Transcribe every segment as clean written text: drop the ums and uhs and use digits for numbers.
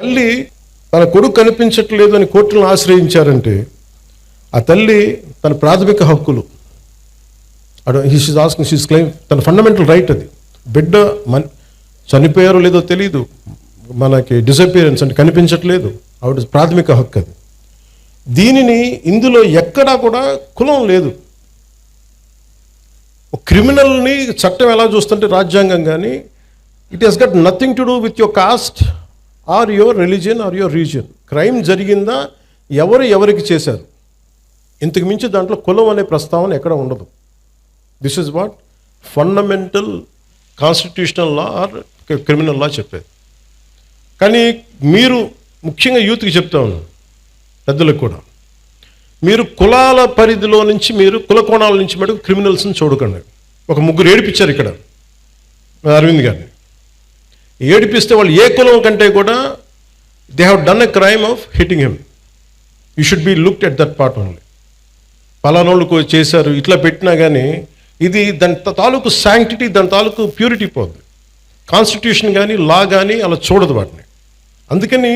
తల్లి తన కొడుకు కనిపించట్లేదు అని కోర్టులను ఆశ్రయించారంటే ఆ తల్లి తన ప్రాథమిక హక్కులు షీస్ క్లెయిమ్ తన ఫండమెంటల్ రైట్ అది. బిడ్డ చనిపోయారో లేదో తెలియదు, మనకి డిసపియరెన్స్ అంటే కనిపించట్లేదు, ఆవిడ ప్రాథమిక హక్కు అది. దీనిని ఇందులో ఎక్కడా కూడా కులం లేదు. క్రిమినల్ని చట్టం ఎలా చూస్తుంటే రాజ్యాంగం కానీ it has got nothing to do with your caste or your religion or your region. Crime జరిగిందా, ఎవరికి చేశారు, ఇంతకు మించి దాంట్లో కులం అనే ప్రస్తావన ఎక్కడ ఉండదు. This is what fundamental constitutional law or criminal law చెప్పేది. కానీ మీరు ముఖ్యంగా యూత్కి చెప్తా ఉన్నాను, పెద్దలకు కూడా, మీరు కులాల పరిధిలో నుంచి మీరు కుల కోణాల నుంచి మటుకు క్రిమినల్స్ని చూడకండి. ఒక ముగ్గురు ఏడిపించారు ఇక్కడ అరవింద్ గారిని. ఏడిపిస్తే వాళ్ళు ఏ కులం కంటే కూడా they have done a crime of hitting him. You should be looked at that part only. పలానోళ్ళు చేశారు ఇట్లా పెట్టినా కానీ ఇది దాని తాలూకు శాంక్టిటీ, దాని తాలూకు ప్యూరిటీ పోద్ది. కాన్స్టిట్యూషన్ కానీ లా కానీ అలా చూడదు వాటిని. అందుకని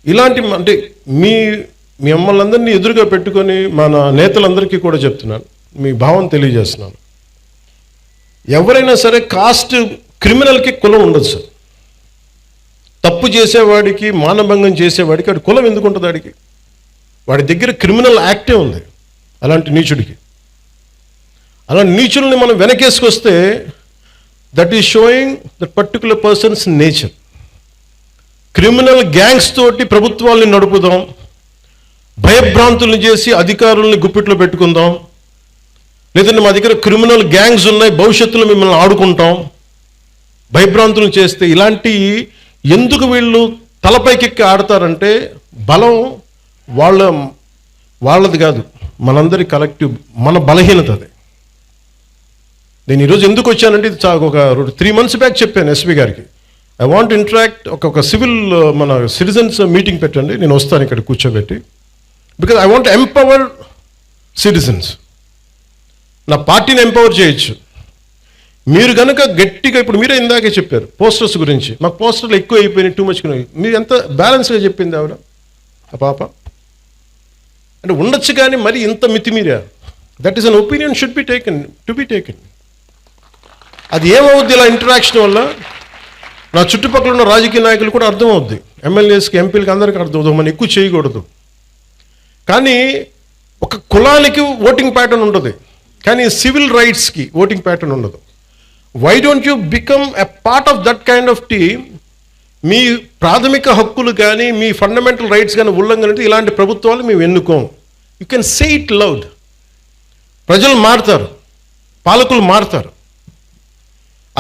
ఇలాంటి అంటే మీ అమ్మలందరినీ ఎదురుగా పెట్టుకొని మన నేతలందరికీ కూడా చెప్తున్నాను, మీ భావం తెలియజేస్తున్నాను. ఎవరైనా సరే కాస్ట్ క్రిమినల్కి కులం ఉండదు సార్. తప్పు చేసేవాడికి, మానభంగం చేసేవాడికి వాడి కులం ఎందుకు ఉంటుంది? వాడికి వాడి దగ్గర క్రిమినల్ యాక్టే ఉంది. అలాంటి నీచుడికి, అలాంటి నీచుల్ని మనం వెనకేసుకొస్తే that is showing that particular person's nature. Criminal gangs తోటి ప్రభుత్వాల్ని నడుపుదాం, భయభ్రాంతుల్ని చేసి అధికారుల్ని గుప్పిట్లో పెట్టుకుందాం, లేదంటే మా దగ్గర క్రిమినల్ గ్యాంగ్స్ ఉన్నాయి భవిష్యత్తులో మిమ్మల్ని ఆడుకుంటాం, భయభ్రాంతులను చేస్తే ఇలాంటి ఎందుకు వీళ్ళు తలపైకెక్కి ఆడతారంటే బలం వాళ్ళది కాదు, మనందరి కలెక్టివ్, మన బలహీనత అది. నేను ఈరోజు ఎందుకు వచ్చానంటే ఇది ఒక 3 months బ్యాక్ చెప్పాను ఎస్పీ గారికి, ఐ వాంట్ ఇంటరాక్ట్, ఒక సివిల్ మన సిటిజన్స్ మీటింగ్ పెట్టండి, నేను వస్తాను ఇక్కడ కూర్చోబెట్టి, because I want empower citizens. నా పార్టీని ఎంపవర్ చేయొచ్చు. మీరు కనుక గట్టిగా, ఇప్పుడు మీరే ఇందాకే చెప్పారు పోస్టర్స్ గురించి, మాకు పోస్టర్లు ఎక్కువ అయిపోయినాయి, టూ మచ్. మీరు ఎంత బ్యాలెన్స్గా చెప్పింది ఆవిడ, ఆ పాప. అంటే ఉండొచ్చు కానీ మరి ఇంత మితిమీరా, that is an opinion should be taken, to be taken. అది ఏమవుద్ది ఇలా ఇంటరాక్షన్ వల్ల? నా చుట్టుపక్కల ఉన్న రాజకీయ నాయకులు కూడా అర్థమవుద్ది, ఎమ్మెల్యేస్కి, ఎంపీలకి, అందరికీ అర్థమవుతుంది, మనం ఎక్కువ చేయకూడదు. కానీ ఒక కులానికి ఓటింగ్ ప్యాటర్న్ ఉంటుంది, కానీ సివిల్ రైట్స్కి ఓటింగ్ ప్యాటర్న్ ఉండదు. Why don't you become a part of that kind of team? మీ ప్రాథమిక హక్కులు కానీ మీ ఫండమెంటల్ రైట్స్ కానీ ఉల్లంఘన అంటే ఇలాంటి ప్రభుత్వాలు మేము ఎన్నుకోం. You can say it loud. ప్రజలు మారుతారు, పాలకులు మారుతారు.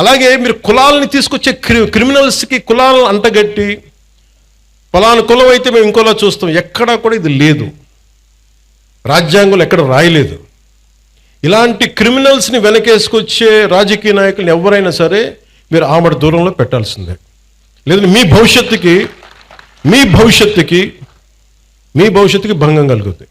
అలాగే మీరు కులాలని తీసుకొచ్చే క్రిమినల్స్కి కులాలను అంటగట్టి పలానా కులం అయితే మేము ఇంకోలా చూస్తాం, ఎక్కడా కూడా ఇది లేదు, రాజ్యాంగంలో ఎక్కడ రాయలేదు. ఇలాంటి క్రిమినల్స్ని వెనకేసుకొచ్చే రాజకీయ నాయకులను ఎవరైనా సరే మీరు ఆమడ దూరంలో పెట్టాల్సిందే, లేదంటే మీ భవిష్యత్తుకి భంగం కలుగుతుంది.